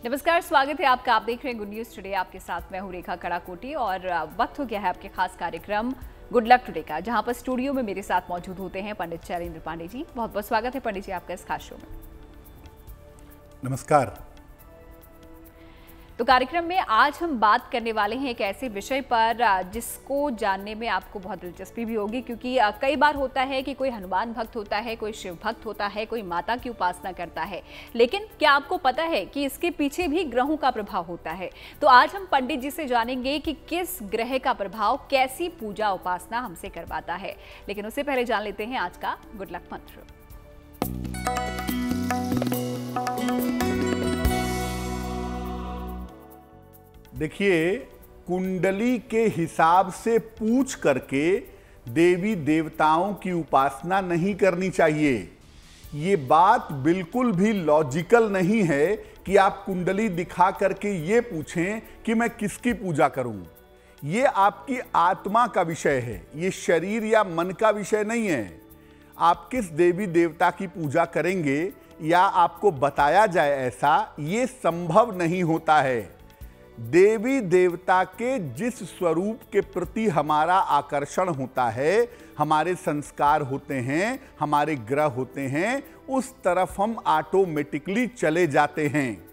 नमस्कार, स्वागत है आपका। आप देख रहे हैं गुड न्यूज टुडे। आपके साथ मैं हूं रेखा कड़ाकोटी और वक्त हो गया है आपके खास कार्यक्रम गुड लक टुडे का, जहां पर स्टूडियो में मेरे साथ मौजूद होते हैं पंडित शैलेंद्र पांडे जी। बहुत बहुत स्वागत है पंडित जी आपका इस खास शो में। नमस्कार। तो कार्यक्रम में आज हम बात करने वाले हैं एक ऐसे विषय पर जिसको जानने में आपको बहुत दिलचस्पी भी होगी, क्योंकि कई बार होता है कि कोई हनुमान भक्त होता है, कोई शिव भक्त होता है, कोई माता की उपासना करता है, लेकिन क्या आपको पता है कि इसके पीछे भी ग्रहों का प्रभाव होता है। तो आज हम पंडित जी से जानेंगे कि किस ग्रह का प्रभाव कैसी पूजा उपासना हमसे करवाता है। लेकिन उससे पहले जान लेते हैं आज का गुड लक मंत्र। देखिए, कुंडली के हिसाब से पूछ करके देवी देवताओं की उपासना नहीं करनी चाहिए। ये बात बिल्कुल भी लॉजिकल नहीं है कि आप कुंडली दिखा करके ये पूछें कि मैं किसकी पूजा करूं। ये आपकी आत्मा का विषय है, ये शरीर या मन का विषय नहीं है। आप किस देवी देवता की पूजा करेंगे या आपको बताया जाए ऐसा, ये संभव नहीं होता है। देवी देवता के जिस स्वरूप के प्रति हमारा आकर्षण होता है, हमारे संस्कार होते हैं, हमारे ग्रह होते हैं, उस तरफ हम ऑटोमेटिकली चले जाते हैं।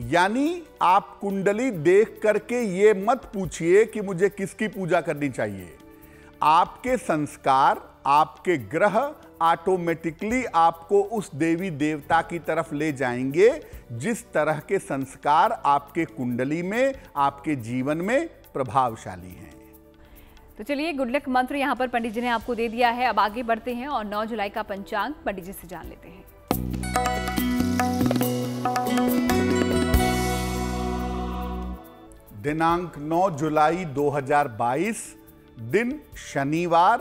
यानी आप कुंडली देख करके ये मत पूछिए कि मुझे किसकी पूजा करनी चाहिए। आपके संस्कार, आपके ग्रह ऑटोमेटिकली आपको उस देवी देवता की तरफ ले जाएंगे जिस तरह के संस्कार आपके कुंडली में, आपके जीवन में प्रभावशाली हैं। तो चलिए, गुड लक मंत्र यहाँ पर पंडित जी ने आपको दे दिया है। अब आगे बढ़ते हैं और 9 जुलाई का पंचांग पंडित जी से जान लेते हैं। दिनांक 9 जुलाई 2022, दिन शनिवार,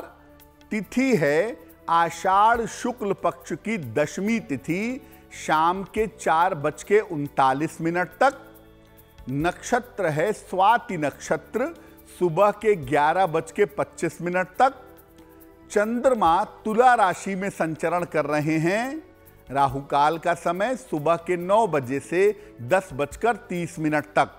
तिथि है आषाढ़ शुक्ल पक्ष की दशमी तिथि, शाम के 4:39 तक। नक्षत्र है स्वाति नक्षत्र, सुबह के 11:25 तक। चंद्रमा तुला राशि में संचरण कर रहे हैं। राहु काल का समय सुबह के 9 बजे से 10:30 तक।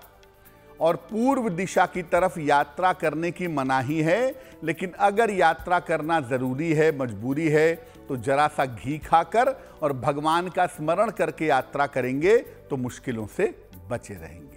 और पूर्व दिशा की तरफ यात्रा करने की मनाही है, लेकिन अगर यात्रा करना जरूरी है, मजबूरी है, तो जरा सा घी खाकर और भगवान का स्मरण करके यात्रा करेंगे तो मुश्किलों से बचे रहेंगे।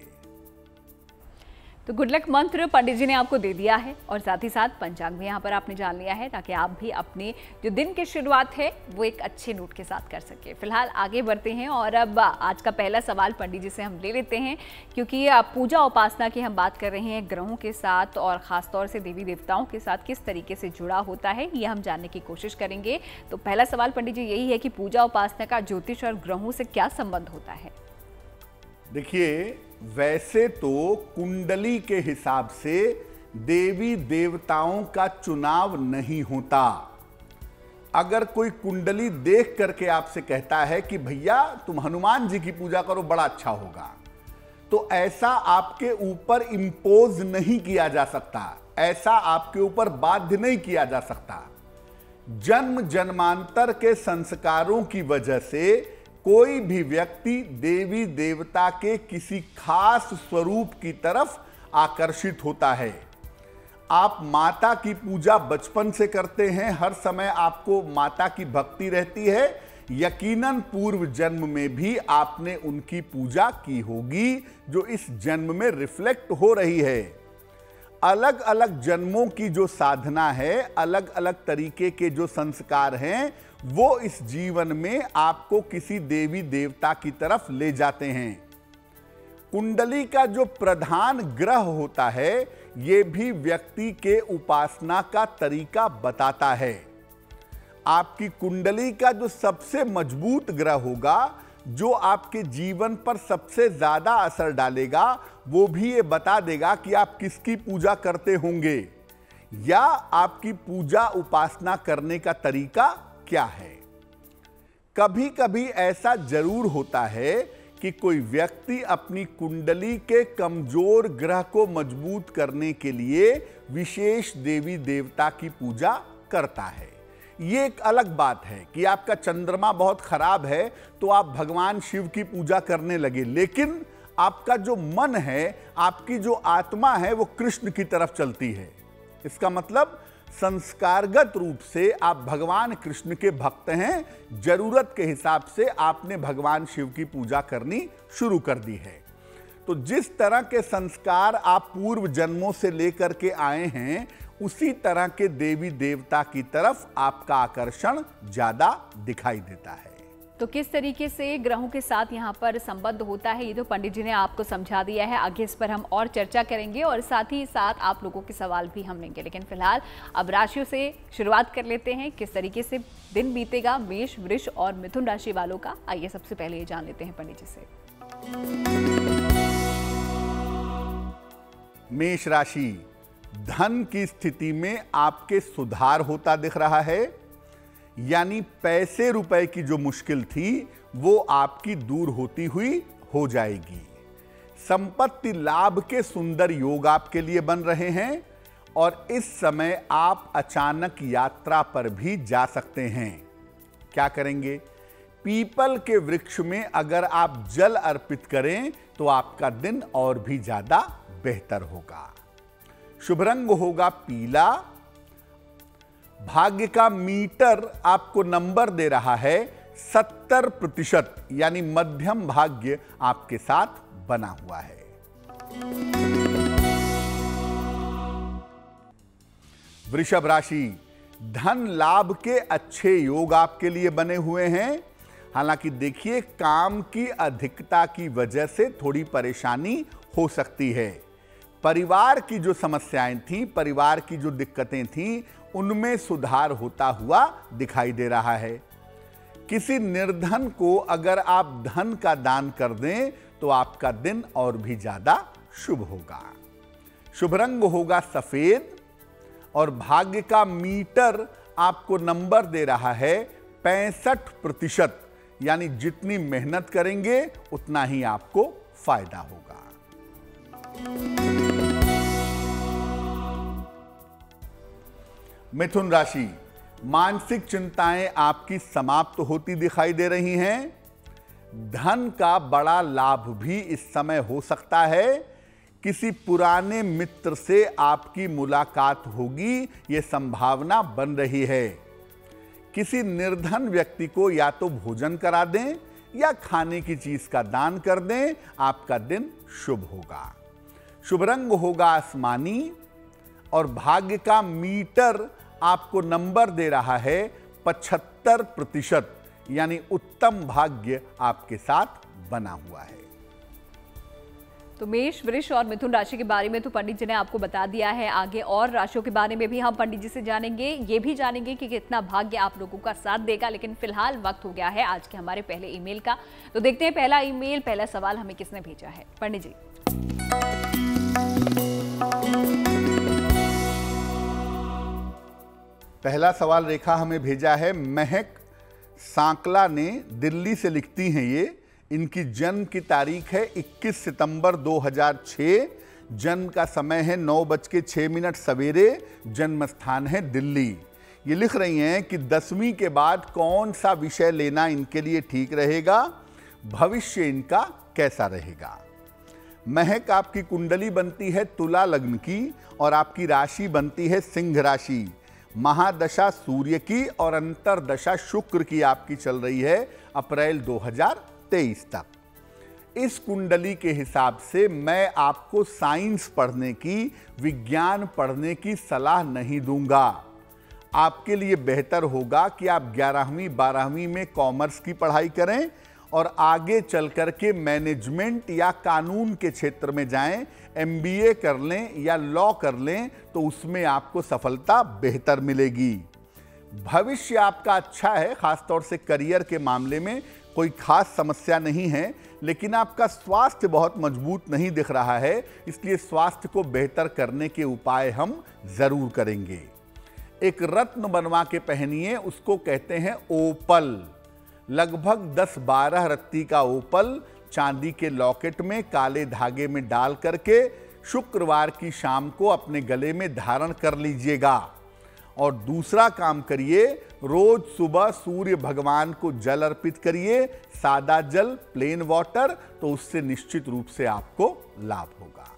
तो गुड लक मंत्र पंडित जी ने आपको दे दिया है और साथ ही साथ पंचांग भी यहाँ पर आपने जान लिया है, ताकि आप भी अपने जो दिन की शुरुआत है वो एक अच्छे नोट के साथ कर सके। फिलहाल आगे बढ़ते हैं और अब आज का पहला सवाल पंडित जी से हम ले लेते हैं, क्योंकि पूजा उपासना की हम बात कर रहे हैं ग्रहों के साथ और ख़ासतौर से देवी देवताओं के साथ किस तरीके से जुड़ा होता है, ये हम जानने की कोशिश करेंगे। तो पहला सवाल पंडित जी यही है कि पूजा उपासना का ज्योतिष और ग्रहों से क्या संबंध होता है? देखिए, वैसे तो कुंडली के हिसाब से देवी देवताओं का चुनाव नहीं होता। अगर कोई कुंडली देख करके आपसे कहता है कि भैया तुम हनुमान जी की पूजा करो, बड़ा अच्छा होगा, तो ऐसा आपके ऊपर इंपोज नहीं किया जा सकता, ऐसा आपके ऊपर बाध्य नहीं किया जा सकता। जन्म जन्मांतर के संस्कारों की वजह से कोई भी व्यक्ति देवी देवता के किसी खास स्वरूप की तरफ आकर्षित होता है। आप माता की पूजा बचपन से करते हैं, हर समय आपको माता की भक्ति रहती है, यकीनन पूर्व जन्म में भी आपने उनकी पूजा की होगी, जो इस जन्म में रिफ्लेक्ट हो रही है। अलग अलग जन्मों की जो साधना है, अलग अलग तरीके के जो संस्कार हैं, वो इस जीवन में आपको किसी देवी देवता की तरफ ले जाते हैं। कुंडली का जो प्रधान ग्रह होता है, ये भी व्यक्ति के उपासना का तरीका बताता है। आपकी कुंडली का जो सबसे मजबूत ग्रह होगा, जो आपके जीवन पर सबसे ज्यादा असर डालेगा, वो भी ये बता देगा कि आप किसकी पूजा करते होंगे या आपकी पूजा उपासना करने का तरीका क्या है। कभी कभी ऐसा जरूर होता है कि कोई व्यक्ति अपनी कुंडली के कमजोर ग्रह को मजबूत करने के लिए विशेष देवी देवता की पूजा करता है। ये एक अलग बात है कि आपका चंद्रमा बहुत खराब है तो आप भगवान शिव की पूजा करने लगे, लेकिन आपका जो मन है, आपकी जो आत्मा है, वो कृष्ण की तरफ चलती है। इसका मतलब संस्कारगत रूप से आप भगवान कृष्ण के भक्त हैं। जरूरत के हिसाब से आपने भगवान शिव की पूजा करनी शुरू कर दी है। तो जिस तरह के संस्कार आप पूर्व जन्मों से लेकर के आए हैं, उसी तरह के देवी देवता की तरफ आपका आकर्षण ज्यादा दिखाई देता है। तो किस तरीके से ग्रहों के साथ यहाँ पर संबंध होता है, ये तो पंडित जी ने आपको समझा दिया है। आगे इस पर हम और चर्चा करेंगे और साथ ही साथ आप लोगों के सवाल भी हम लेंगे। लेकिन फिलहाल अब राशियों से शुरुआत कर लेते हैं, किस तरीके से दिन बीतेगा मेष, वृष और मिथुन राशि वालों का। आइए सबसे पहले ये जान लेते हैं पंडित जी से। मेष राशि, धन की स्थिति में आपके सुधार होता दिख रहा है, यानी पैसे रुपए की जो मुश्किल थी वो आपकी दूर होती हुई हो जाएगी। संपत्ति लाभ के सुंदर योग आपके लिए बन रहे हैं और इस समय आप अचानक यात्रा पर भी जा सकते हैं। क्या करेंगे? पीपल के वृक्ष में अगर आप जल अर्पित करें तो आपका दिन और भी ज्यादा बेहतर होगा। शुभ रंग होगा पीला। भाग्य का मीटर आपको नंबर दे रहा है 70%, यानी मध्यम भाग्य आपके साथ बना हुआ है। वृषभ राशि, धन लाभ के अच्छे योग आपके लिए बने हुए हैं। हालांकि देखिए, काम की अधिकता की वजह से थोड़ी परेशानी हो सकती है। परिवार की जो समस्याएं थी, परिवार की जो दिक्कतें थी, उनमें सुधार होता हुआ दिखाई दे रहा है। किसी निर्धन को अगर आप धन का दान कर दें तो आपका दिन और भी ज्यादा शुभ होगा। शुभ रंग होगा सफेद और भाग्य का मीटर आपको नंबर दे रहा है 65%, यानी जितनी मेहनत करेंगे उतना ही आपको फायदा होगा। मिथुन राशि, मानसिक चिंताएं आपकी समाप्त होती दिखाई दे रही हैं। धन का बड़ा लाभ भी इस समय हो सकता है। किसी पुराने मित्र से आपकी मुलाकात होगी, यह संभावना बन रही है। किसी निर्धन व्यक्ति को या तो भोजन करा दें या खाने की चीज का दान कर दें, आपका दिन शुभ होगा। शुभ रंग होगा आसमानी और भाग्य का मीटर आपको नंबर दे रहा है 75%, यानी उत्तम भाग्य आपके साथ बना हुआ है। तो मेष, वृष और मिथुन राशि के बारे में तो पंडित जी ने आपको बता दिया है। आगे और राशियों के बारे में भी हम पंडित जी से जानेंगे, ये भी जानेंगे कि कितना भाग्य आप लोगों का साथ देगा। लेकिन फिलहाल वक्त हो गया है आज के हमारे पहले ईमेल का। तो देखते हैं पहला ईमेल, पहला सवाल हमें किसने भेजा है। पंडित जी। पहला सवाल रेखा हमें भेजा है महक सांकला ने, दिल्ली से लिखती हैं ये। इनकी जन्म की तारीख है 21 सितंबर 2006। जन्म का समय है 9:06 सवेरे। जन्म स्थान है दिल्ली। ये लिख रही हैं कि 10वीं के बाद कौन सा विषय लेना इनके लिए ठीक रहेगा, भविष्य इनका कैसा रहेगा। महक, आपकी कुंडली बनती है तुला लग्न की और आपकी राशि बनती है सिंह राशि। महादशा सूर्य की और अंतरदशा शुक्र की आपकी चल रही है अप्रैल 2023 तक। इस कुंडली के हिसाब से मैं आपको साइंस पढ़ने की, विज्ञान पढ़ने की सलाह नहीं दूंगा। आपके लिए बेहतर होगा कि आप 11वीं 12वीं में कॉमर्स की पढ़ाई करें और आगे चल कर के मैनेजमेंट या कानून के क्षेत्र में जाएं, MBA कर लें या लॉ कर लें, तो उसमें आपको सफलता बेहतर मिलेगी। भविष्य आपका अच्छा है, खासतौर से करियर के मामले में कोई खास समस्या नहीं है, लेकिन आपका स्वास्थ्य बहुत मजबूत नहीं दिख रहा है, इसलिए स्वास्थ्य को बेहतर करने के उपाय हम जरूर करेंगे। एक रत्न बनवा के पहनिए, उसको कहते हैं ओपल। लगभग 10-12 रत्ती का ओपल चांदी के लॉकेट में काले धागे में डाल करके शुक्रवार की शाम को अपने गले में धारण कर लीजिएगा और दूसरा काम करिए, रोज सुबह सूर्य भगवान को जल अर्पित करिए, सादा जल, प्लेन वाटर, तो उससे निश्चित रूप से आपको लाभ होगा।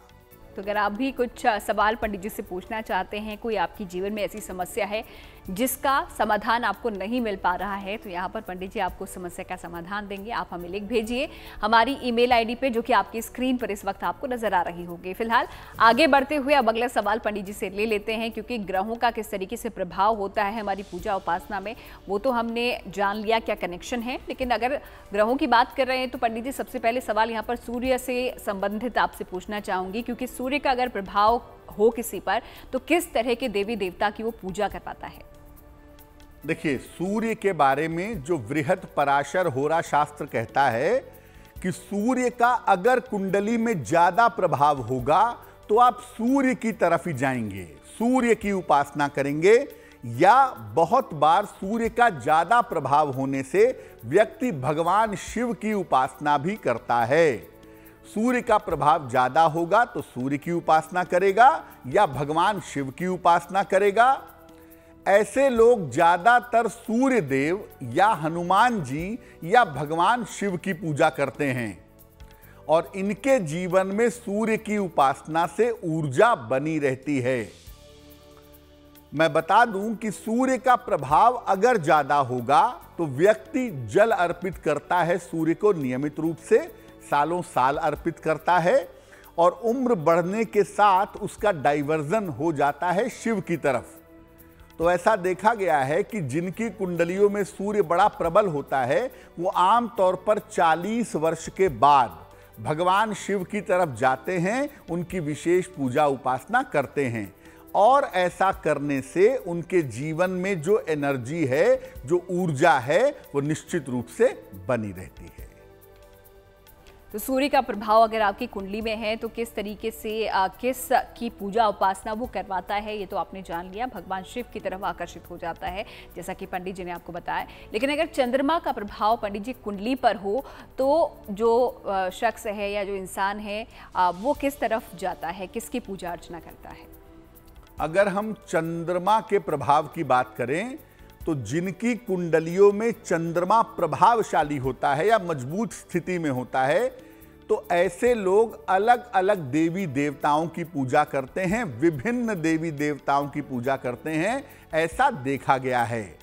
तो अगर आप भी कुछ सवाल पंडित जी से पूछना चाहते हैं, कोई आपकी जीवन में ऐसी समस्या है जिसका समाधान आपको नहीं मिल पा रहा है, तो यहाँ पर पंडित जी आपको समस्या का समाधान देंगे। आप हमें लिख भेजिए हमारी ईमेल आईडी पे, जो कि आपकी स्क्रीन पर इस वक्त आपको नजर आ रही होगी। फिलहाल आगे बढ़ते हुए अब अगला सवाल पंडित जी से ले लेते हैं, क्योंकि ग्रहों का किस तरीके से प्रभाव होता है हमारी पूजा उपासना में, वो तो हमने जान लिया क्या कनेक्शन है। लेकिन अगर ग्रहों की बात कर रहे हैं तो पंडित जी सबसे पहले सवाल यहाँ पर सूर्य से संबंधित आपसे पूछना चाहूंगी, क्योंकि सूर्य का अगर प्रभाव हो किसी पर तो किस तरह के देवी देवता की वो पूजा कर पाता है? देखिए, सूर्य के बारे में जो वृहत पराशर होरा शास्त्र कहता है कि सूर्य का अगर कुंडली में ज्यादा प्रभाव होगा तो आप सूर्य की तरफ ही जाएंगे, सूर्य की उपासना करेंगे, या बहुत बार सूर्य का ज्यादा प्रभाव होने से व्यक्ति भगवान शिव की उपासना भी करता है। सूर्य का प्रभाव ज्यादा होगा तो सूर्य की उपासना करेगा या भगवान शिव की उपासना करेगा। ऐसे लोग ज्यादातर सूर्य देव या हनुमान जी या भगवान शिव की पूजा करते हैं और इनके जीवन में सूर्य की उपासना से ऊर्जा बनी रहती है। मैं बता दूं कि सूर्य का प्रभाव अगर ज्यादा होगा तो व्यक्ति जल अर्पित करता है सूर्य को नियमित रूप से, सालों साल अर्पित करता है, और उम्र बढ़ने के साथ उसका डाइवर्जन हो जाता है शिव की तरफ। तो ऐसा देखा गया है कि जिनकी कुंडलियों में सूर्य बड़ा प्रबल होता है वो आम तौर पर 40 वर्ष के बाद भगवान शिव की तरफ जाते हैं, उनकी विशेष पूजा उपासना करते हैं, और ऐसा करने से उनके जीवन में जो एनर्जी है, जो ऊर्जा है, वो निश्चित रूप से बनी रहती है। तो सूर्य का प्रभाव अगर आपकी कुंडली में है तो किस तरीके से किस की पूजा उपासना वो करवाता है, ये तो आपने जान लिया, भगवान शिव की तरफ आकर्षित हो जाता है, जैसा कि पंडित जी ने आपको बताया। लेकिन अगर चंद्रमा का प्रभाव पंडित जी कुंडली पर हो तो जो शख्स है या जो इंसान है वो किस तरफ जाता है, किसकी पूजा अर्चना करता है? अगर हम चंद्रमा के प्रभाव की बात करें तो जिनकी कुंडलियों में चंद्रमा प्रभावशाली होता है या मजबूत स्थिति में होता है, तो ऐसे लोग अलग अलग देवी देवताओं की पूजा करते हैं, विभिन्न देवी देवताओं की पूजा करते हैं, ऐसा देखा गया है।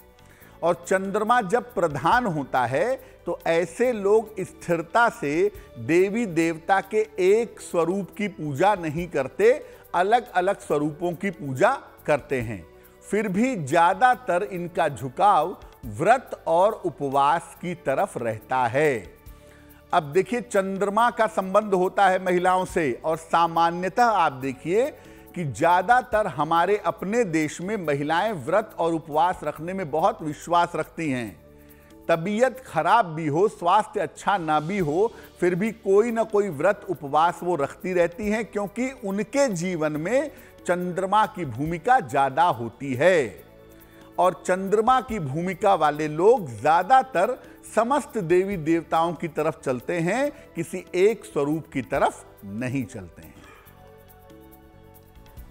और चंद्रमा जब प्रधान होता है तो ऐसे लोग स्थिरता से देवी देवता के एक स्वरूप की पूजा नहीं करते, अलग अलग स्वरूपों की पूजा करते हैं। फिर भी ज्यादातर इनका झुकाव व्रत और उपवास की तरफ रहता है। अब देखिए, चंद्रमा का संबंध होता है महिलाओं से, और सामान्यतः आप देखिए कि ज्यादातर हमारे अपने देश में महिलाएं व्रत और उपवास रखने में बहुत विश्वास रखती हैं। तबीयत खराब भी हो, स्वास्थ्य अच्छा ना भी हो, फिर भी कोई ना कोई व्रत उपवास वो रखती रहती हैं, क्योंकि उनके जीवन में चंद्रमा की भूमिका ज्यादा होती है। और चंद्रमा की भूमिका वाले लोग ज्यादातर समस्त देवी देवताओं की तरफ चलते हैं, किसी एक स्वरूप की तरफ नहीं चलते हैं।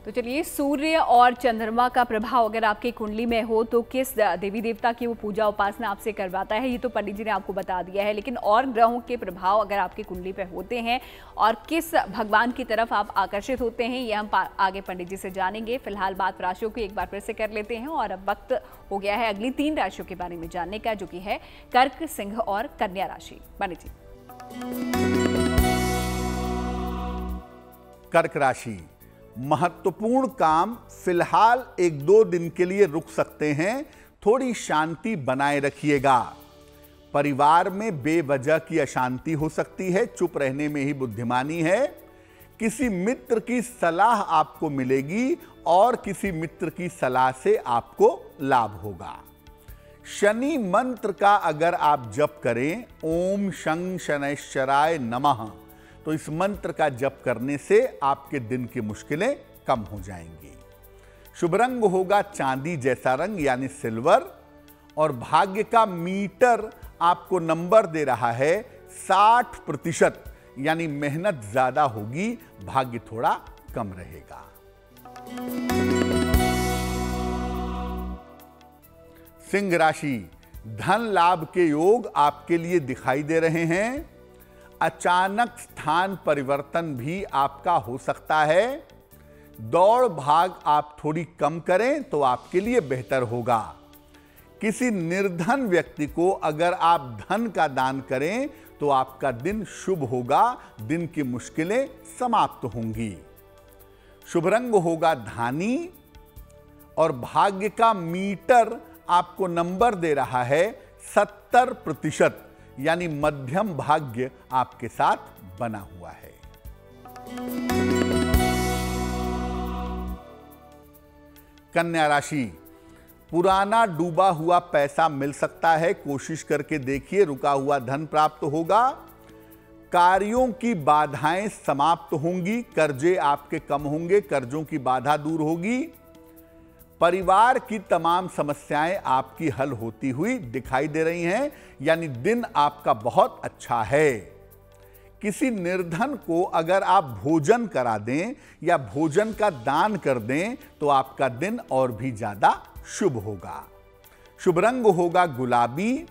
तो चलिए, सूर्य और चंद्रमा का प्रभाव अगर आपकी कुंडली में हो तो किस देवी देवता की वो पूजा उपासना आपसे करवाता है, ये तो पंडित जी ने आपको बता दिया है। लेकिन और ग्रहों के प्रभाव अगर आपकी कुंडली पे होते हैं और किस भगवान की तरफ आप आकर्षित होते हैं, ये हम आगे पंडित जी से जानेंगे। फिलहाल बात राशियों की एक बार फिर से कर लेते हैं, और अब वक्त हो गया है अगली 3 राशियों के बारे में जानने का, जो कि है कर्क, सिंह और कन्या राशि। पंडित जी। कर्क राशि, महत्वपूर्ण काम फिलहाल 1-2 दिन के लिए रुक सकते हैं, थोड़ी शांति बनाए रखिएगा। परिवार में बेवजह की अशांति हो सकती है, चुप रहने में ही बुद्धिमानी है। किसी मित्र की सलाह आपको मिलेगी और किसी मित्र की सलाह से आपको लाभ होगा। शनि मंत्र का अगर आप जप करें, ओम शं शनैश्चराय नमः, तो इस मंत्र का जप करने से आपके दिन की मुश्किलें कम हो जाएंगी। शुभ रंग होगा चांदी जैसा रंग यानी सिल्वर, और भाग्य का मीटर आपको नंबर दे रहा है 60%, यानी मेहनत ज्यादा होगी, भाग्य थोड़ा कम रहेगा। सिंह राशि, धन लाभ के योग आपके लिए दिखाई दे रहे हैं। अचानक स्थान परिवर्तन भी आपका हो सकता है। दौड़ भाग आप थोड़ी कम करें तो आपके लिए बेहतर होगा। किसी निर्धन व्यक्ति को अगर आप धन का दान करें तो आपका दिन शुभ होगा, दिन की मुश्किलें समाप्त होंगी। शुभ रंग होगा धानी और भाग्य का मीटर आपको नंबर दे रहा है 70%, यानी मध्यम भाग्य आपके साथ बना हुआ है। कन्या राशि, पुराना डूबा हुआ पैसा मिल सकता है, कोशिश करके देखिए, रुका हुआ धन प्राप्त होगा। कार्यों की बाधाएं समाप्त होंगी, कर्जे आपके कम होंगे, कर्जों की बाधा दूर होगी। परिवार की तमाम समस्याएं आपकी हल होती हुई दिखाई दे रही हैं, यानी दिन आपका बहुत अच्छा है। किसी निर्धन को अगर आप भोजन करा दें या भोजन का दान कर दें तो आपका दिन और भी ज्यादा शुभ होगा। शुभ रंग होगा गुलाबी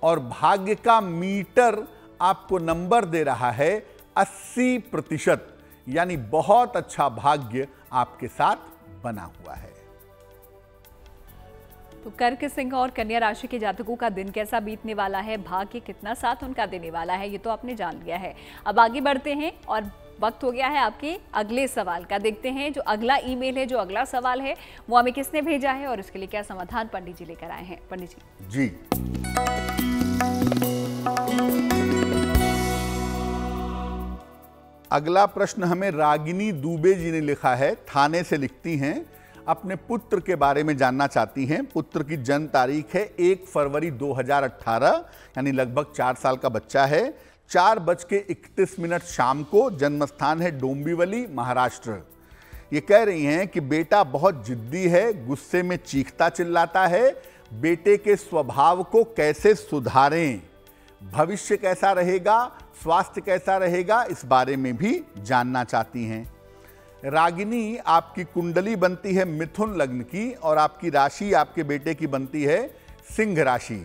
और भाग्य का मीटर आपको नंबर दे रहा है 80%, यानी बहुत अच्छा भाग्य आपके साथ बना हुआ है। तो कर्क, सिंह और कन्या राशि के जातकों का दिन कैसा बीतने वाला है, भाग्य कितना साथ उनका देने वाला है, ये तो आपने जान लिया है। अब आगे बढ़ते हैं और वक्त हो गया है आपके अगले सवाल का। देखते हैं जो अगला ईमेल है, जो अगला सवाल है वो हमें किसने भेजा है और इसके लिए क्या समाधान पंडित जी लेकर आए हैं। पंडित जी अगला प्रश्न हमें रागिनी दुबे जी ने लिखा है, थाने से लिखती हैं, अपने पुत्र के बारे में जानना चाहती हैं। पुत्र की जन्म तारीख है 1 फरवरी 2018, यानी लगभग 4 साल का बच्चा है। 4:31 शाम को। जन्म स्थान है डोंबिवली, महाराष्ट्र। ये कह रही हैं कि बेटा बहुत जिद्दी है, गुस्से में चीखता चिल्लाता है। बेटे के स्वभाव को कैसे सुधारें, भविष्य कैसा रहेगा, स्वास्थ्य कैसा रहेगा, इस बारे में भी जानना चाहती हैं। रागिनी, आपकी कुंडली बनती है मिथुन लग्न की और आपकी राशि आपके बेटे की बनती है सिंह राशि।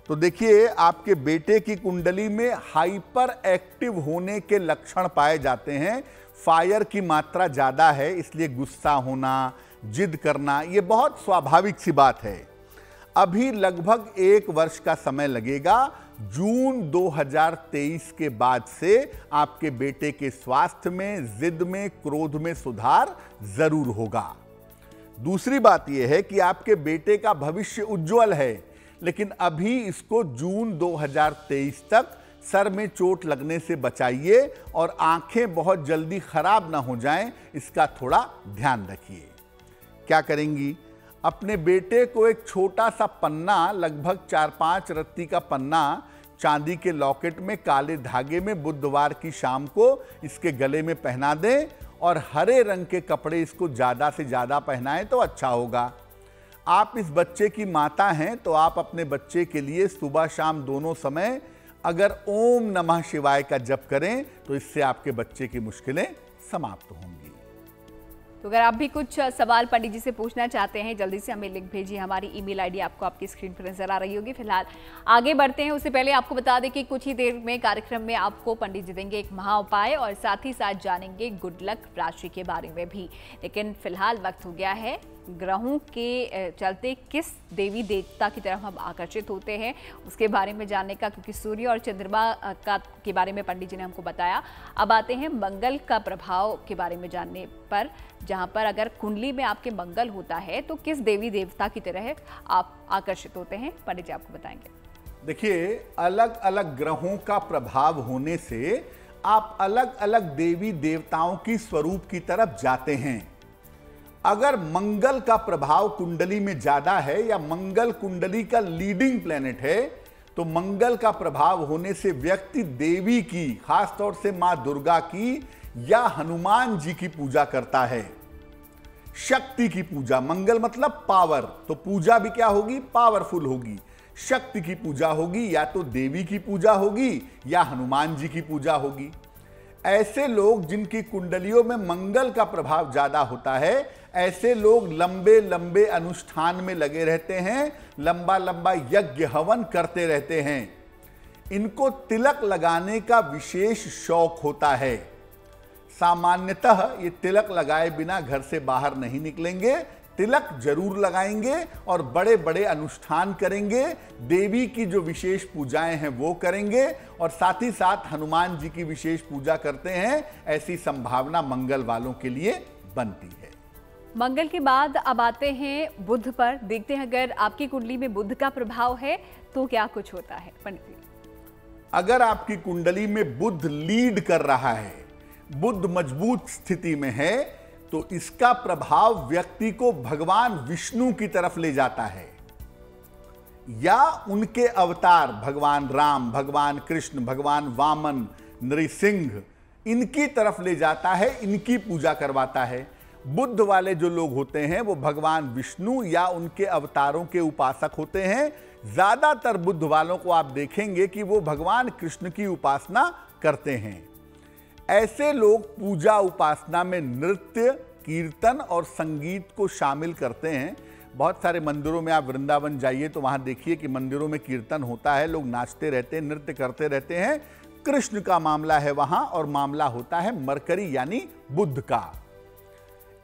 तो देखिए, आपके बेटे की कुंडली में हाइपर एक्टिव होने के लक्षण पाए जाते हैं। फायर की मात्रा ज़्यादा है, इसलिए गुस्सा होना, जिद करना, ये बहुत स्वाभाविक सी बात है। अभी लगभग 1 वर्ष का समय लगेगा। जून 2023 के बाद से आपके बेटे के स्वास्थ्य में, जिद में, क्रोध में सुधार जरूर होगा। दूसरी बात यह है कि आपके बेटे का भविष्य उज्जवल है, लेकिन अभी इसको जून 2023 तक सर में चोट लगने से बचाइए और आंखें बहुत जल्दी खराब ना हो जाएं, इसका थोड़ा ध्यान रखिए। क्या करेंगी? अपने बेटे को एक छोटा सा पन्ना, लगभग 4-5 रत्ती का पन्ना, चांदी के लॉकेट में काले धागे में बुधवार की शाम को इसके गले में पहना दें और हरे रंग के कपड़े इसको ज़्यादा से ज़्यादा पहनाएं तो अच्छा होगा। आप इस बच्चे की माता हैं तो आप अपने बच्चे के लिए सुबह शाम दोनों समय अगर ओम नमः शिवाय का जप करें तो इससे आपके बच्चे की मुश्किलें समाप्त होंगी। तो अगर आप भी कुछ सवाल पंडित जी से पूछना चाहते हैं, जल्दी से हमें लिंक भेजिए। हमारी ईमेल आईडी आपको आपकी स्क्रीन पर नजर आ रही होगी। फिलहाल आगे बढ़ते हैं, उससे पहले आपको बता दें कि कुछ ही देर में कार्यक्रम में आपको पंडित जी देंगे एक महा उपाय और साथ ही साथ जानेंगे गुड लक राशि के बारे में भी। लेकिन फिलहाल वक्त हो गया है ग्रहों के चलते किस देवी देवता की तरफ हम आकर्षित होते हैं उसके बारे में जानने का, क्योंकि सूर्य और चंद्रमा के बारे में पंडित जी ने हमको बताया। अब आते हैं मंगल का प्रभाव के बारे में जानने पर, जहां पर अगर कुंडली में आपके मंगल होता है तो किस देवी देवता की तरह आप आकर्षित होते हैं, पंडित जी आपको बताएंगे। देखिए, अलग अलग ग्रहों का प्रभाव होने से आप अलग अलग देवी देवताओं की स्वरूप की तरफ जाते हैं। अगर मंगल का प्रभाव कुंडली में ज्यादा है या मंगल कुंडली का लीडिंग प्लेनेट है तो मंगल का प्रभाव होने से व्यक्ति देवी की, खासतौर से मां दुर्गा की या हनुमान जी की पूजा करता है। शक्ति की पूजा, मंगल मतलब पावर, तो पूजा भी क्या होगी? पावरफुल होगी। शक्ति की पूजा होगी, या तो देवी की पूजा होगी या हनुमान जी की पूजा होगी। ऐसे लोग जिनकी कुंडलियों में मंगल का प्रभाव ज्यादा होता है, ऐसे लोग लंबे लंबे अनुष्ठान में लगे रहते हैं, लंबा लंबा यज्ञ हवन करते रहते हैं। इनको तिलक लगाने का विशेष शौक होता है। सामान्यतः ये तिलक लगाए बिना घर से बाहर नहीं निकलेंगे, तिलक जरूर लगाएंगे और बड़े बड़े अनुष्ठान करेंगे, देवी की जो विशेष पूजाएं हैं वो करेंगे और साथ ही साथ हनुमान जी की विशेष पूजा करते हैं। ऐसी संभावना मंगल वालों के लिए बनती है। मंगल के बाद अब आते हैं बुध पर। देखते हैं अगर आपकी कुंडली में बुध का प्रभाव है तो क्या कुछ होता है पंडित जी। अगर आपकी कुंडली में बुध लीड कर रहा है, बुध मजबूत स्थिति में है, तो इसका प्रभाव व्यक्ति को भगवान विष्णु की तरफ ले जाता है या उनके अवतार भगवान राम, भगवान कृष्ण, भगवान वामन, नृसिंह, इनकी तरफ ले जाता है, इनकी पूजा करवाता है। बुध वाले जो लोग होते हैं वो भगवान विष्णु या उनके अवतारों के उपासक होते हैं। ज्यादातर बुध वालों को आप देखेंगे कि वो भगवान कृष्ण की उपासना करते हैं। ऐसे लोग पूजा उपासना में नृत्य, कीर्तन और संगीत को शामिल करते हैं। बहुत सारे मंदिरों में आप वृंदावन जाइए तो वहां देखिए कि मंदिरों में कीर्तन होता है, लोग नाचते रहते हैं, नृत्य करते रहते हैं। कृष्ण का मामला है वहां और मामला होता है मरकरी यानी बुध का।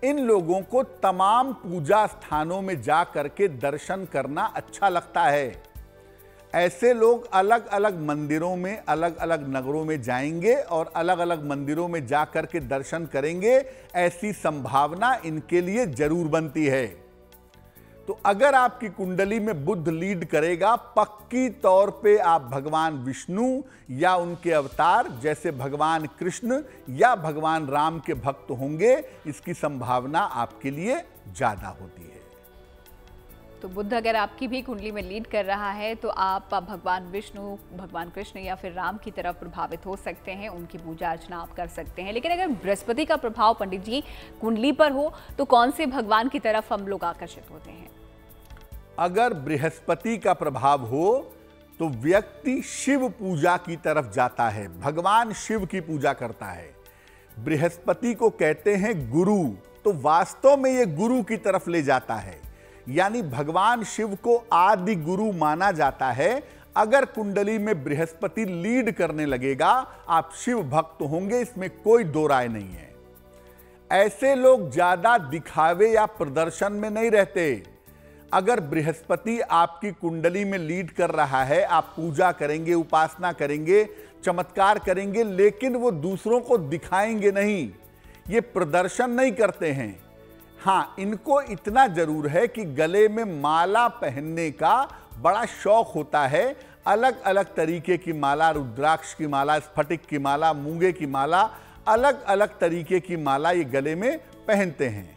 इन लोगों को तमाम पूजा स्थानों में जा करके दर्शन करना अच्छा लगता है। ऐसे लोग अलग अलग मंदिरों में, अलग अलग नगरों में जाएंगे और अलग अलग मंदिरों में जा करके दर्शन करेंगे। ऐसी संभावना इनके लिए जरूर बनती है। तो अगर आपकी कुंडली में बुध लीड करेगा, पक्की तौर पे आप भगवान विष्णु या उनके अवतार जैसे भगवान कृष्ण या भगवान राम के भक्त होंगे। इसकी संभावना आपके लिए ज्यादा होती है। तो बुध अगर आपकी भी कुंडली में लीड कर रहा है तो आप भगवान विष्णु, भगवान कृष्ण या फिर राम की तरफ प्रभावित हो सकते हैं, उनकी पूजा अर्चना आप कर सकते हैं। लेकिन अगर बृहस्पति का प्रभाव पंडित जी कुंडली पर हो तो कौन से भगवान की तरफ हम लोग आकर्षित होते हैं? अगर बृहस्पति का प्रभाव हो तो व्यक्ति शिव पूजा की तरफ जाता है, भगवान शिव की पूजा करता है। बृहस्पति को कहते हैं गुरु, तो वास्तव में ये गुरु की तरफ ले जाता है, यानी भगवान शिव को आदि गुरु माना जाता है। अगर कुंडली में बृहस्पति लीड करने लगेगा, आप शिव भक्त होंगे, इसमें कोई दो राय नहीं है। ऐसे लोग ज्यादा दिखावे या प्रदर्शन में नहीं रहते। अगर बृहस्पति आपकी कुंडली में लीड कर रहा है, आप पूजा करेंगे, उपासना करेंगे, चमत्कार करेंगे, लेकिन वो दूसरों को दिखाएंगे नहीं, ये प्रदर्शन नहीं करते हैं। हाँ, इनको इतना जरूर है कि गले में माला पहनने का बड़ा शौक होता है। अलग अलग तरीके की माला, रुद्राक्ष की माला, स्फटिक की माला, मूंगे की माला, अलग अलग तरीके की माला ये गले में पहनते हैं।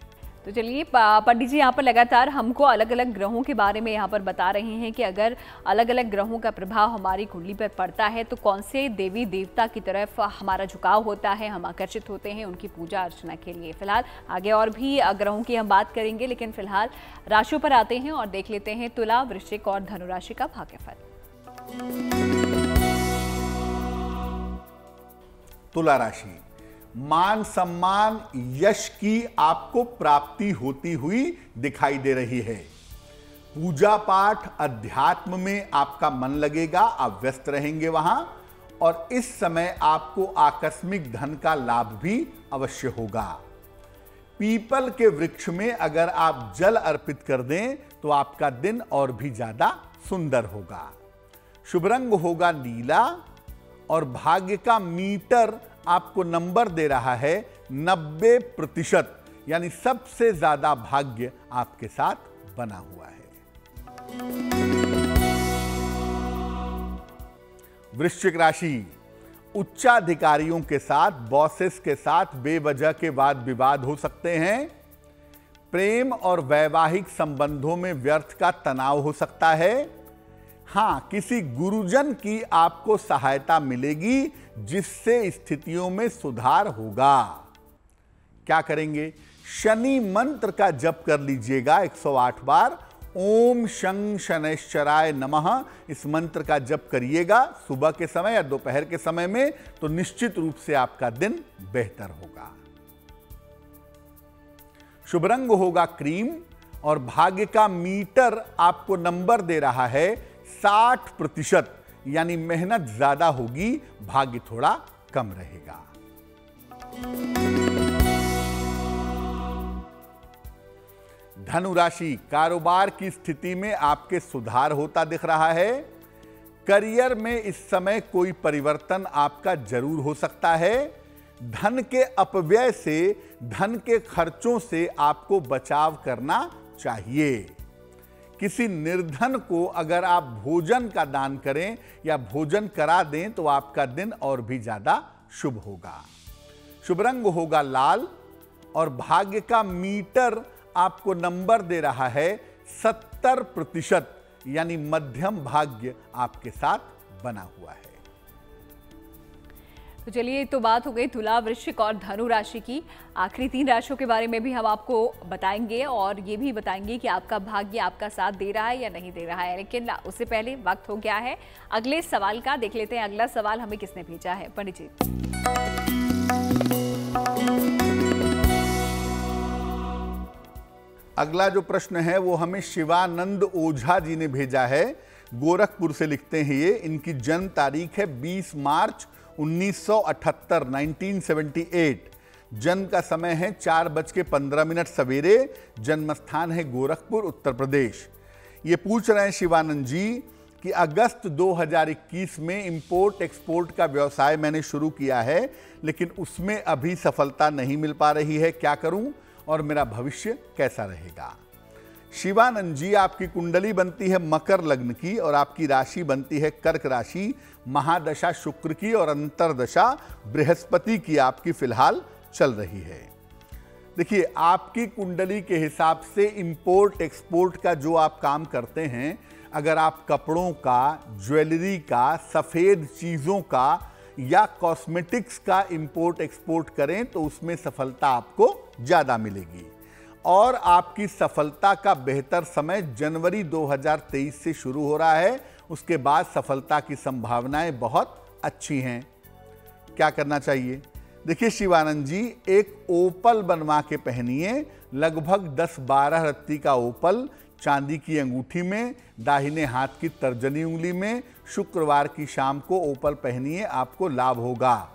तो चलिए पंडित जी यहाँ पर लगातार हमको अलग अलग ग्रहों के बारे में यहाँ पर बता रहे हैं कि अगर अलग अलग ग्रहों का प्रभाव हमारी कुंडली पर पड़ता है तो कौन से देवी देवता की तरफ हमारा झुकाव होता है, हम आकर्षित होते हैं उनकी पूजा अर्चना के लिए। फिलहाल आगे और भी ग्रहों की हम बात करेंगे, लेकिन फिलहाल राशियों पर आते हैं और देख लेते हैं तुला, वृश्चिक और धनु राशि का भाग्यफल। तुला राशि, मान सम्मान यश की आपको प्राप्ति होती हुई दिखाई दे रही है। पूजा पाठ अध्यात्म में आपका मन लगेगा, आप व्यस्त रहेंगे वहां, और इस समय आपको आकस्मिक धन का लाभ भी अवश्य होगा। पीपल के वृक्ष में अगर आप जल अर्पित कर दें तो आपका दिन और भी ज्यादा सुंदर होगा। शुभ रंग होगा नीला और भाग्य का मीटर आपको नंबर दे रहा है 90%, यानी सबसे ज्यादा भाग्य आपके साथ बना हुआ है। वृश्चिक राशि, उच्चाधिकारियों के साथ, बॉसेस के साथ बेवजह के वाद विवाद हो सकते हैं। प्रेम और वैवाहिक संबंधों में व्यर्थ का तनाव हो सकता है। हां, किसी गुरुजन की आपको सहायता मिलेगी जिससे स्थितियों में सुधार होगा। क्या करेंगे? शनि मंत्र का जप कर लीजिएगा 108 बार। ओम शं शनैश्चराय नमः, इस मंत्र का जप करिएगा सुबह के समय या दोपहर के समय में, तो निश्चित रूप से आपका दिन बेहतर होगा। शुभ रंग होगा क्रीम और भाग्य का मीटर आपको नंबर दे रहा है 60%, यानी मेहनत ज्यादा होगी, भाग्य थोड़ा कम रहेगा। धनु राशि, कारोबार की स्थिति में आपके सुधार होता दिख रहा है। करियर में इस समय कोई परिवर्तन आपका जरूर हो सकता है। धन के अपव्यय से, धन के खर्चों से आपको बचाव करना चाहिए। किसी निर्धन को अगर आप भोजन का दान करें या भोजन करा दें तो आपका दिन और भी ज्यादा शुभ होगा। शुभ रंग होगा लाल और भाग्य का मीटर आपको नंबर दे रहा है 70%, यानी मध्यम भाग्य आपके साथ बना हुआ है। तो चलिए, तो बात हो गई तुला, वृश्चिक और धनु राशि की। आखिरी 3 राशियों के बारे में भी हम आपको बताएंगे और ये भी बताएंगे कि आपका भाग्य आपका साथ दे रहा है या नहीं दे रहा है। लेकिन उससे पहले वक्त हो गया है अगले सवाल का। देख लेते हैं अगला सवाल हमें किसने भेजा है। पंडित जी, अगला जो प्रश्न है वो हमें शिवानंद ओझा जी ने भेजा है। गोरखपुर से लिखते हैं ये। इनकी जन्म तारीख है 20 मार्च 1978, 1978। जन्म का समय है 4:15 सवेरे। जन्म स्थान है गोरखपुर, उत्तर प्रदेश। ये पूछ रहे हैं शिवानंद जी कि अगस्त 2021 में इंपोर्ट एक्सपोर्ट का व्यवसाय मैंने शुरू किया है, लेकिन उसमें अभी सफलता नहीं मिल पा रही है, क्या करूं और मेरा भविष्य कैसा रहेगा। शिवानंद जी, आपकी कुंडली बनती है मकर लग्न की और आपकी राशि बनती है कर्क राशि। महादशा शुक्र की और अंतरदशा बृहस्पति की आपकी फिलहाल चल रही है। देखिए, आपकी कुंडली के हिसाब से इंपोर्ट एक्सपोर्ट का जो आप काम करते हैं, अगर आप कपड़ों का, ज्वेलरी का, सफेद चीजों का या कॉस्मेटिक्स का इंपोर्ट एक्सपोर्ट करें तो उसमें सफलता आपको ज्यादा मिलेगी। और आपकी सफलता का बेहतर समय जनवरी 2023 से शुरू हो रहा है। उसके बाद सफलता की संभावनाएं बहुत अच्छी हैं। क्या करना चाहिए? देखिए शिवानंद जी, एक ओपल बनवा के पहनिए, लगभग 10-12 रत्ती का ओपल चांदी की अंगूठी में, दाहिने हाथ की तर्जनी उंगली में। शुक्रवार की शाम को ओपल पहनिए, आपको लाभ होगा।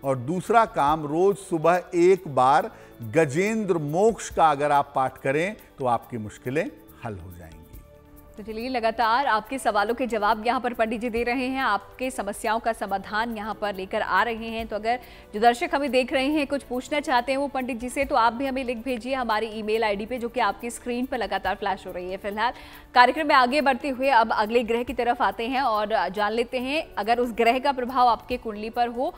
और दूसरा काम, रोज सुबह एक बार गजेंद्र मोक्ष का अगर आप पाठ करें तो आपकी मुश्किलें हल हो जाएंगी। तो चलिए, लगातार आपके सवालों के जवाब यहाँ पर पंडित जी दे रहे हैं, आपके समस्याओं का समाधान यहाँ पर लेकर आ रहे हैं। तो अगर जो दर्शक हमें देख रहे हैं कुछ पूछना चाहते हैं वो पंडित जी से, तो आप भी हमें लिख भेजिए हमारी ईमेल आईडी पे, जो कि आपकी स्क्रीन पर लगातार फ्लैश हो रही है। फिलहाल कार्यक्रम में आगे बढ़ते हुए अब अगले ग्रह की तरफ आते हैं और जान लेते हैं अगर उस ग्रह का प्रभाव आपके कुंडली पर हो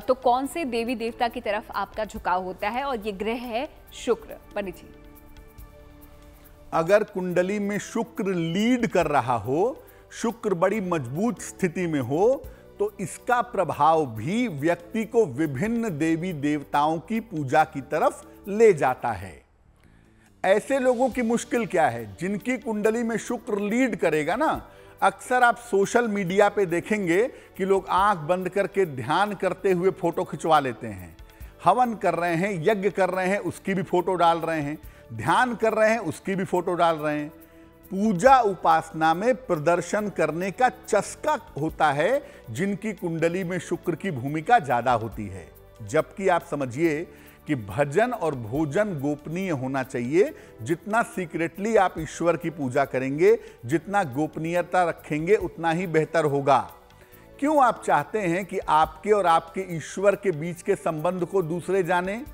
तो कौन से देवी देवता की तरफ आपका झुकाव होता है। और ये ग्रह है शुक्र। पंडित जी, अगर कुंडली में शुक्र लीड कर रहा हो, शुक्र बड़ी मजबूत स्थिति में हो, तो इसका प्रभाव भी व्यक्ति को विभिन्न देवी देवताओं की पूजा की तरफ ले जाता है। ऐसे लोगों की मुश्किल क्या है? जिनकी कुंडली में शुक्र लीड करेगा ना, अक्सर आप सोशल मीडिया पे देखेंगे कि लोग आंख बंद करके ध्यान करते हुए फोटो खिंचवा लेते हैं। हवन कर रहे हैं, यज्ञ कर रहे हैं, उसकी भी फोटो डाल रहे हैं। ध्यान कर रहे हैं, उसकी भी फोटो डाल रहे हैं। पूजा उपासना में प्रदर्शन करने का चस्का होता है जिनकी कुंडली में शुक्र की भूमिका ज्यादा होती है। जबकि आप समझिए कि भजन और भोजन गोपनीय होना चाहिए। जितना सीक्रेटली आप ईश्वर की पूजा करेंगे, जितना गोपनीयता रखेंगे, उतना ही बेहतर होगा। क्यों आप चाहते हैं कि आपके और आपके ईश्वर के बीच के संबंध को दूसरे जाने?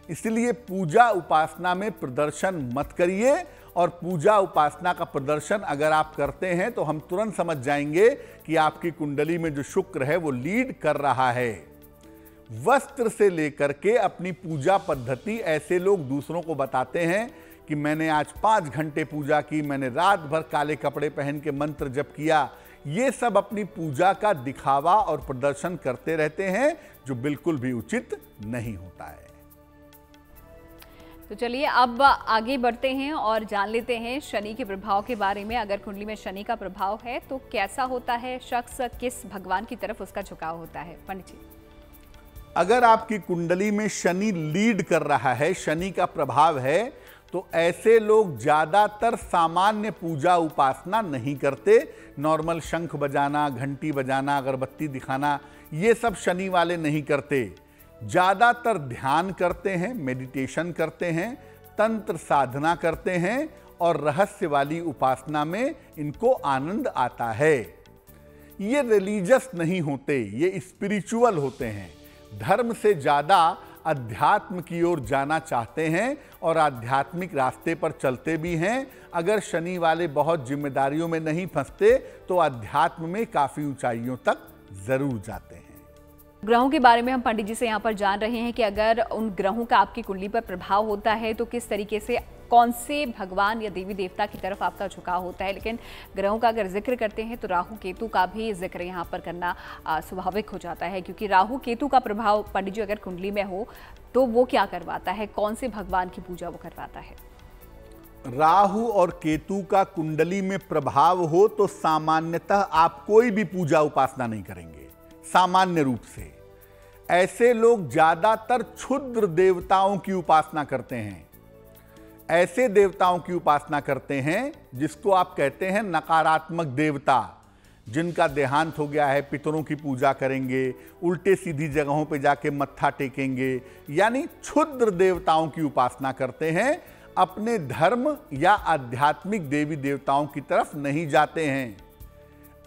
इसलिए पूजा उपासना में प्रदर्शन मत करिए। और पूजा उपासना का प्रदर्शन अगर आप करते हैं तो हम तुरंत समझ जाएंगे कि आपकी कुंडली में जो शुक्र है वो लीड कर रहा है। वस्त्र से लेकर के अपनी पूजा पद्धति ऐसे लोग दूसरों को बताते हैं कि मैंने आज 5 घंटे पूजा की, मैंने रात भर काले कपड़े पहन के मंत्र जप किया। ये सब अपनी पूजा का दिखावा और प्रदर्शन करते रहते हैं, जो बिल्कुल भी उचित नहीं होता है। तो चलिए अब आगे बढ़ते हैं और जान लेते हैं शनि के प्रभाव के बारे में। अगर कुंडली में शनि का प्रभाव है तो कैसा होता है, शख्स किस भगवान की तरफ उसका झुकाव होता है। पंडित जी, अगर आपकी कुंडली में शनि लीड कर रहा है, शनि का प्रभाव है, तो ऐसे लोग ज्यादातर सामान्य पूजा उपासना नहीं करते। नॉर्मल शंख बजाना, घंटी बजाना, अगरबत्ती दिखाना, ये सब शनि वाले नहीं करते। ज्यादातर ध्यान करते हैं, मेडिटेशन करते हैं, तंत्र साधना करते हैं और रहस्य वाली उपासना में इनको आनंद आता है। ये रिलीजियस नहीं होते, ये स्पिरिचुअल होते हैं। धर्म से ज्यादा अध्यात्म की ओर जाना चाहते हैं और आध्यात्मिक रास्ते पर चलते भी हैं। अगर शनि वाले बहुत जिम्मेदारियों में नहीं फंसते तो अध्यात्म में काफी ऊंचाइयों तक जरूर जाते हैं। ग्रहों के बारे में हम पंडित जी से यहाँ पर जान रहे हैं कि अगर उन ग्रहों का आपकी कुंडली पर प्रभाव होता है तो किस तरीके से, कौन से भगवान या देवी देवता की तरफ आपका झुकाव होता है। लेकिन ग्रहों का अगर जिक्र करते हैं तो राहु केतु का भी जिक्र यहाँ पर करना स्वाभाविक हो जाता है, क्योंकि राहु केतु का प्रभाव पंडित जी अगर कुंडली में हो तो वो क्या करवाता है, कौन से भगवान की पूजा वो करवाता है। राहु और केतु का कुंडली में प्रभाव हो तो सामान्यतः आप कोई भी पूजा उपासना नहीं करेंगे, सामान्य रूप से। ऐसे लोग ज्यादातर क्षुद्र देवताओं की उपासना करते हैं, ऐसे देवताओं की उपासना करते हैं जिसको आप कहते हैं नकारात्मक देवता। जिनका देहांत हो गया है, पितरों की पूजा करेंगे, उल्टे सीधी जगहों पे जाके मत्था टेकेंगे, यानी क्षुद्र देवताओं की उपासना करते हैं। अपने धर्म या आध्यात्मिक देवी देवताओं की तरफ नहीं जाते हैं।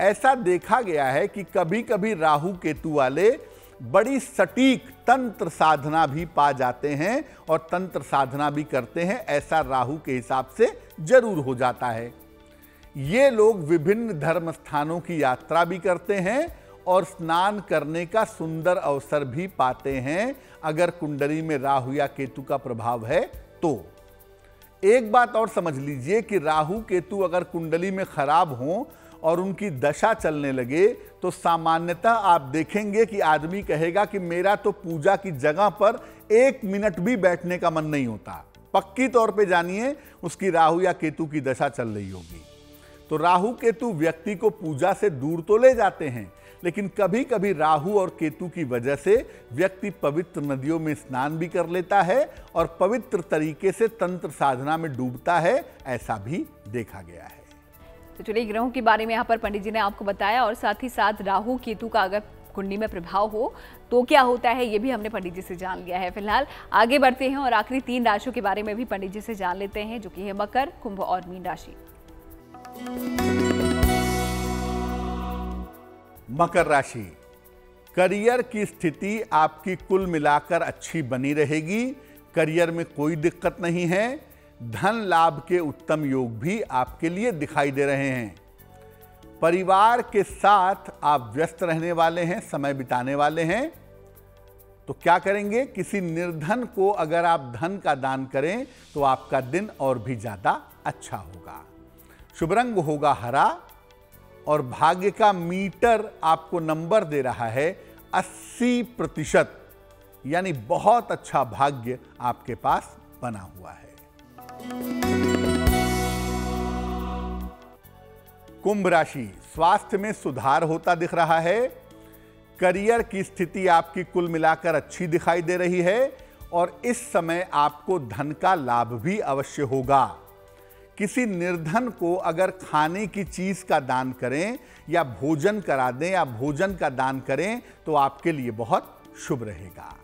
ऐसा देखा गया है कि कभी कभी राहु केतु वाले बड़ी सटीक तंत्र साधना भी पा जाते हैं और तंत्र साधना भी करते हैं। ऐसा राहु के हिसाब से जरूर हो जाता है। ये लोग विभिन्न धर्म स्थानों की यात्रा भी करते हैं और स्नान करने का सुंदर अवसर भी पाते हैं अगर कुंडली में राहु या केतु का प्रभाव है तो। एक बात और समझ लीजिए कि राहु केतु अगर कुंडली में खराब हों और उनकी दशा चलने लगे तो सामान्यतः आप देखेंगे कि आदमी कहेगा कि मेरा तो पूजा की जगह पर 1 मिनट भी बैठने का मन नहीं होता। पक्की तौर पे जानिए उसकी राहु या केतु की दशा चल रही होगी। तो राहु केतु व्यक्ति को पूजा से दूर तो ले जाते हैं, लेकिन कभी कभी राहु और केतु की वजह से व्यक्ति पवित्र नदियों में स्नान भी कर लेता है और पवित्र तरीके से तंत्र साधना में डूबता है। ऐसा भी देखा गया है। तो चलिए, ग्रहों के बारे में यहाँ पर पंडित जी ने आपको बताया और साथ ही साथ राहु केतु का अगर कुंडली में प्रभाव हो तो क्या होता है ये भी हमने पंडित जी से जान लिया है। फिलहाल आगे बढ़ते हैं और आखिरी 3 राशियों के बारे में भी पंडित जी से जान लेते हैं, जो कि है मकर, कुंभ और मीन राशि। मकर राशि, करियर की स्थिति आपकी कुल मिलाकर अच्छी बनी रहेगी। करियर में कोई दिक्कत नहीं है। धन लाभ के उत्तम योग भी आपके लिए दिखाई दे रहे हैं। परिवार के साथ आप व्यस्त रहने वाले हैं, समय बिताने वाले हैं। तो क्या करेंगे, किसी निर्धन को अगर आप धन का दान करें तो आपका दिन और भी ज्यादा अच्छा होगा। शुभ रंग होगा हरा और भाग्य का मीटर आपको नंबर दे रहा है 80%, यानी बहुत अच्छा भाग्य आपके पास बना हुआ है। कुंभ राशि, स्वास्थ्य में सुधार होता दिख रहा है। करियर की स्थिति आपकी कुल मिलाकर अच्छी दिखाई दे रही है और इस समय आपको धन का लाभ भी अवश्य होगा। किसी निर्धन को अगर खाने की चीज का दान करें या भोजन करा दें या भोजन का दान करें तो आपके लिए बहुत शुभ रहेगा।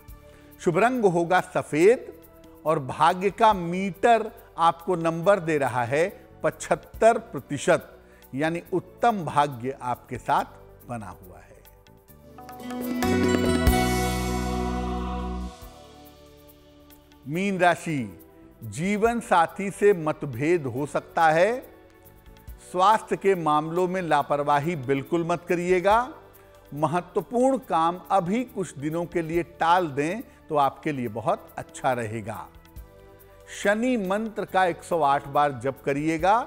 शुभ रंग होगा सफेद और भाग्य का मीटर आपको नंबर दे रहा है 75%, यानी उत्तम भाग्य आपके साथ बना हुआ है। मीन राशि, जीवन साथी से मतभेद हो सकता है। स्वास्थ्य के मामलों में लापरवाही बिल्कुल मत करिएगा। महत्वपूर्ण काम अभी कुछ दिनों के लिए टाल दें तो आपके लिए बहुत अच्छा रहेगा। शनि मंत्र का 108 बार जप करिएगा।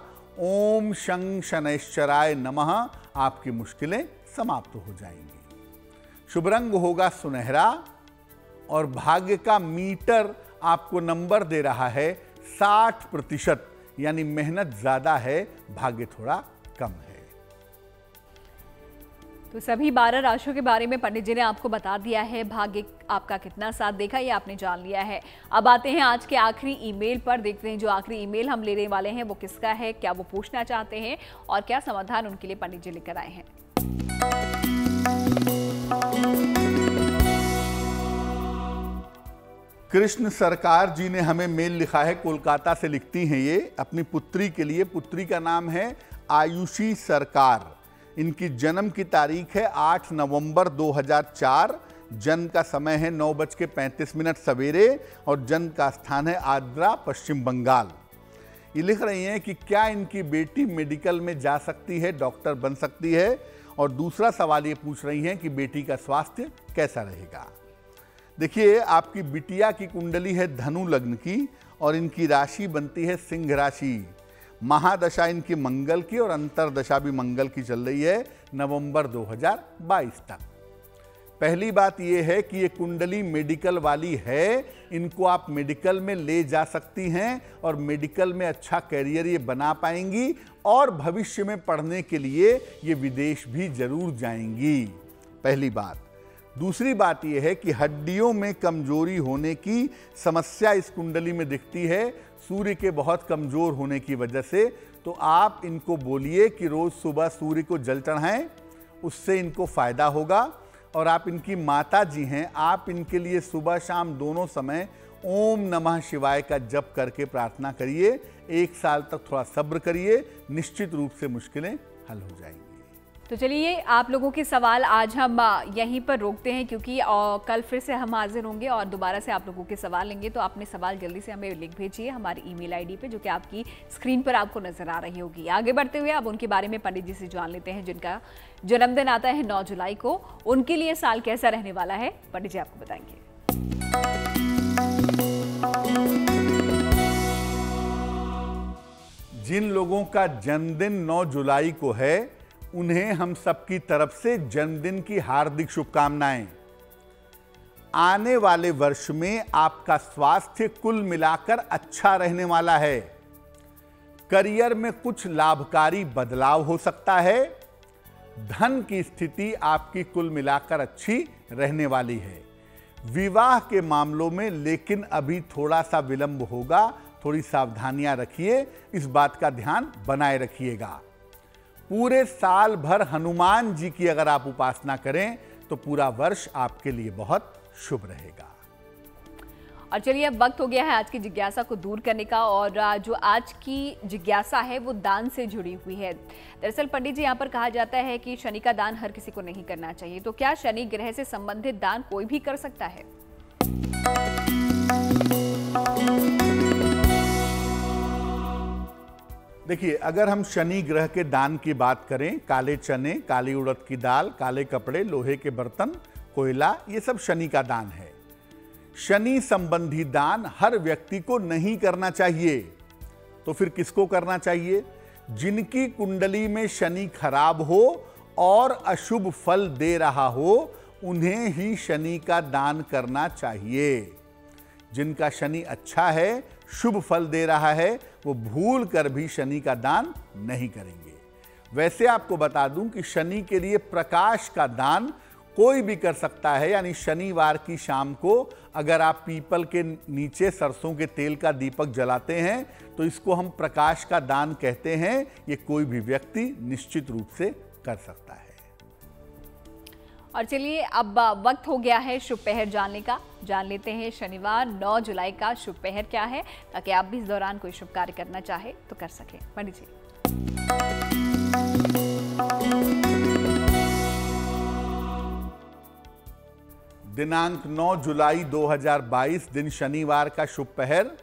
ओम शं शनैश्चराय नमः, आपकी मुश्किलें समाप्त हो जाएंगी। शुभ रंग होगा सुनहरा और भाग्य का मीटर आपको नंबर दे रहा है 60%, यानी मेहनत ज्यादा है, भाग्य थोड़ा कम है। तो सभी 12 राशियों के बारे में पंडित जी ने आपको बता दिया है। भाग्य आपका कितना साथ देखा ये आपने जान लिया है। अब आते हैं आज के आखिरी ईमेल पर। देखते हैं जो आखिरी ईमेल हम लेने वाले हैं वो किसका है, क्या वो पूछना चाहते हैं और क्या समाधान उनके लिए पंडित जी लेकर आए हैं। कृष्ण सरकार जी ने हमें मेल लिखा है, कोलकाता से लिखती हैं ये अपनी पुत्री के लिए। पुत्री का नाम है आयुषी सरकार। इनकी जन्म की तारीख है 8 नवंबर 2004। जन्म का समय है 9:35 सवेरे और जन्म का स्थान है आद्रा, पश्चिम बंगाल। ये लिख रही हैं कि क्या इनकी बेटी मेडिकल में जा सकती है, डॉक्टर बन सकती है। और दूसरा सवाल ये पूछ रही हैं कि बेटी का स्वास्थ्य कैसा रहेगा। देखिए, आपकी बिटिया की कुंडली है धनु लग्न की और इनकी राशि बनती है सिंह राशि। महादशा इनकी मंगल की और अंतरदशा भी मंगल की चल रही है नवंबर 2022 तक। पहली बात यह है कि ये कुंडली मेडिकल वाली है। इनको आप मेडिकल में ले जा सकती हैं और मेडिकल में अच्छा कैरियर ये बना पाएंगी और भविष्य में पढ़ने के लिए ये विदेश भी जरूर जाएंगी, पहली बात। दूसरी बात यह है कि हड्डियों में कमजोरी होने की समस्या इस कुंडली में दिखती है, सूर्य के बहुत कमजोर होने की वजह से। तो आप इनको बोलिए कि रोज सुबह सूर्य को जल चढ़ाएं, उससे इनको फायदा होगा। और आप इनकी माता जी हैं, आप इनके लिए सुबह शाम दोनों समय ओम नमः शिवाय का जप करके प्रार्थना करिए। 1 साल तक थोड़ा सब्र करिए, निश्चित रूप से मुश्किलें हल हो जाएंगी। तो चलिए, आप लोगों के सवाल आज हम यहीं पर रोकते हैं, क्योंकि कल फिर से हम हाजिर होंगे और दोबारा से आप लोगों के सवाल लेंगे। तो आपने सवाल जल्दी से हमें लिख भेजिए हमारी ईमेल आईडी पे, जो कि आपकी स्क्रीन पर आपको नजर आ रही होगी। आगे बढ़ते हुए अब उनके बारे में पंडित जी से जान लेते हैं, जिनका जन्मदिन आता है 9 जुलाई को। उनके लिए साल कैसा रहने वाला है, पंडित जी आपको बताएंगे। जिन लोगों का जन्मदिन 9 जुलाई को है, उन्हें हम सबकी तरफ से जन्मदिन की हार्दिक शुभकामनाएं। आने वाले वर्ष में आपका स्वास्थ्य कुल मिलाकर अच्छा रहने वाला है। करियर में कुछ लाभकारी बदलाव हो सकता है। धन की स्थिति आपकी कुल मिलाकर अच्छी रहने वाली है। विवाह के मामलों में लेकिन अभी थोड़ा सा विलंब होगा, थोड़ी सावधानियां रखिए, इस बात का ध्यान बनाए रखिएगा। पूरे साल भर हनुमान जी की अगर आप उपासना करें तो पूरा वर्ष आपके लिए बहुत शुभ रहेगा। और चलिए, अब वक्त हो गया है आज की जिज्ञासा को दूर करने का। और जो आज की जिज्ञासा है वो दान से जुड़ी हुई है। दरअसल पंडित जी, यहाँ पर कहा जाता है कि शनि का दान हर किसी को नहीं करना चाहिए। तो क्या शनि ग्रह से संबंधित दान कोई भी कर सकता है? देखिए, अगर हम शनि ग्रह के दान की बात करें, काले चने, काली उड़द की दाल, काले कपड़े, लोहे के बर्तन, कोयला, ये सब शनि का दान है। शनि संबंधी दान हर व्यक्ति को नहीं करना चाहिए। तो फिर किसको करना चाहिए? जिनकी कुंडली में शनि खराब हो और अशुभ फल दे रहा हो, उन्हें ही शनि का दान करना चाहिए। जिनका शनि अच्छा है, शुभ फल दे रहा है, वो भूल कर भी शनि का दान नहीं करेंगे। वैसे आपको बता दूं कि शनि के लिए प्रकाश का दान कोई भी कर सकता है। यानी शनिवार की शाम को अगर आप पीपल के नीचे सरसों के तेल का दीपक जलाते हैं तो इसको हम प्रकाश का दान कहते हैं। ये कोई भी व्यक्ति निश्चित रूप से कर सकता है। और चलिए, अब वक्त हो गया है शुभ पहर जानने का। जान लेते हैं शनिवार 9 जुलाई का शुभ पहर क्या है, ताकि आप भी इस दौरान कोई शुभ कार्य करना चाहे तो कर सकें। पंडित जी। दिनांक 9 जुलाई 2022 दिन शनिवार का शुभ पहर।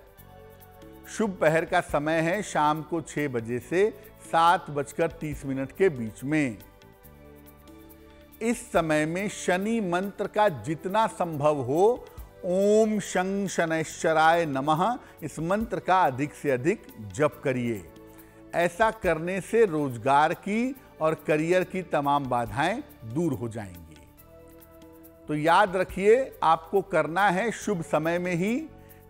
शुभ पहर का समय है शाम को 6 बजे से 7:30 के बीच में। इस समय में शनि मंत्र का जितना संभव हो ओम शं शनैश्चराय नमः, इस मंत्र का अधिक से अधिक जप करिए। ऐसा करने से रोजगार की और करियर की तमाम बाधाएं दूर हो जाएंगी। तो याद रखिए, आपको करना है शुभ समय में ही।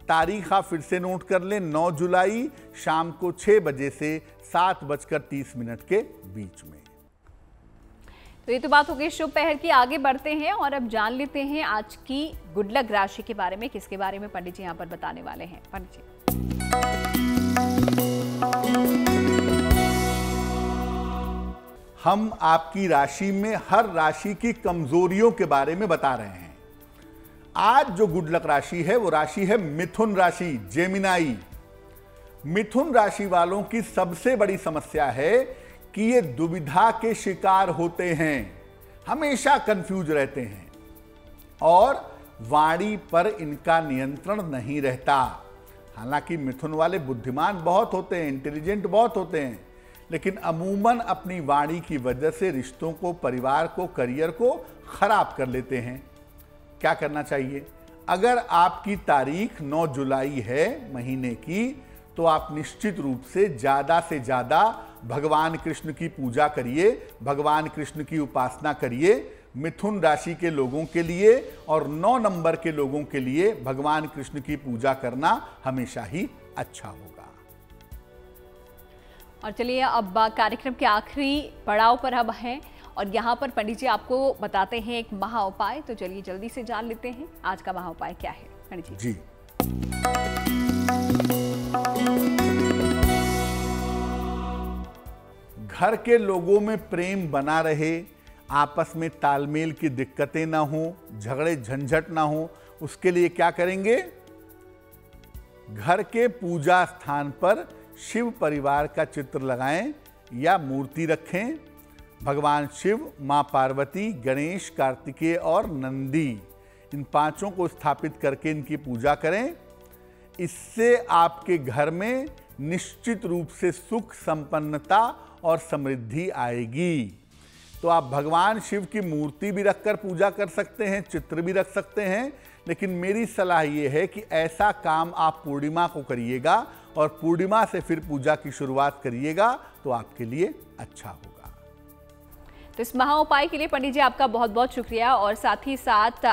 तारीख आप फिर से नोट कर लें, 9 जुलाई शाम को 6 बजे से 7:30 के बीच में। तो ये तो बात हो गई शुभ पहर की। आगे बढ़ते हैं और अब जान लेते हैं आज की गुड लक राशि के बारे में, किसके बारे में पंडित जी यहाँ पर बताने वाले हैं। पंडित जी, हम आपकी राशि में हर राशि की कमजोरियों के बारे में बता रहे हैं। आज जो गुड लक राशि है वो राशि है मिथुन राशि, जेमिनाई। मिथुन राशि वालों की सबसे बड़ी समस्या है कि ये दुविधा के शिकार होते हैं, हमेशा कंफ्यूज रहते हैं और वाणी पर इनका नियंत्रण नहीं रहता। हालांकि मिथुन वाले बुद्धिमान बहुत होते हैं, इंटेलिजेंट बहुत होते हैं, लेकिन अमूमन अपनी वाणी की वजह से रिश्तों को, परिवार को, करियर को खराब कर लेते हैं। क्या करना चाहिए? अगर आपकी तारीख 9 जुलाई है महीने की, तो आप निश्चित रूप से ज़्यादा भगवान कृष्ण की पूजा करिए, भगवान कृष्ण की उपासना करिए। मिथुन राशि के लोगों के लिए और 9 नंबर के लोगों के लिए भगवान कृष्ण की पूजा करना हमेशा ही अच्छा होगा। और चलिए अब कार्यक्रम के आखिरी पड़ाव पर अब हैं और यहाँ पर पंडित जी आपको बताते हैं एक महा उपाय। तो चलिए जल्दी से जान लेते हैं आज का महा उपाय क्या है पंडित जी। घर के लोगों में प्रेम बना रहे, आपस में तालमेल की दिक्कतें ना हो, झगड़े झंझट ना हो, उसके लिए क्या करेंगे? घर के पूजा स्थान पर शिव परिवार का चित्र लगाएं या मूर्ति रखें। भगवान शिव, मां पार्वती, गणेश, कार्तिकेय और नंदी, इन 5 को स्थापित करके इनकी पूजा करें। इससे आपके घर में निश्चित रूप से सुख, संपन्नता और समृद्धि आएगी। तो आप भगवान शिव की मूर्ति भी रखकर पूजा कर सकते हैं, चित्र भी रख सकते हैं, लेकिन मेरी सलाह ये है कि ऐसा काम आप पूर्णिमा को करिएगा और पूर्णिमा से फिर पूजा की शुरुआत करिएगा, तो आपके लिए अच्छा होगा। तो इस महा उपाय के लिए पंडित जी आपका बहुत बहुत शुक्रिया, और साथ ही साथ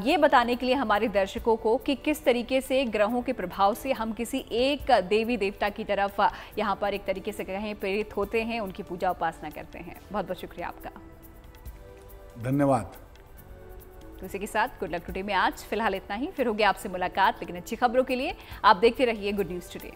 ये बताने के लिए हमारे दर्शकों को कि किस तरीके से ग्रहों के प्रभाव से हम किसी एक देवी देवता की तरफ यहाँ पर एक तरीके से कहें प्रेरित होते हैं, उनकी पूजा उपासना करते हैं। बहुत बहुत शुक्रिया आपका, धन्यवाद। तो इसी के साथ गुड लक टुडे में आज फिलहाल इतना ही। फिर होगी आपसे मुलाकात, लेकिन अच्छी खबरों के लिए आप देखते रहिए गुड न्यूज़ टुडे।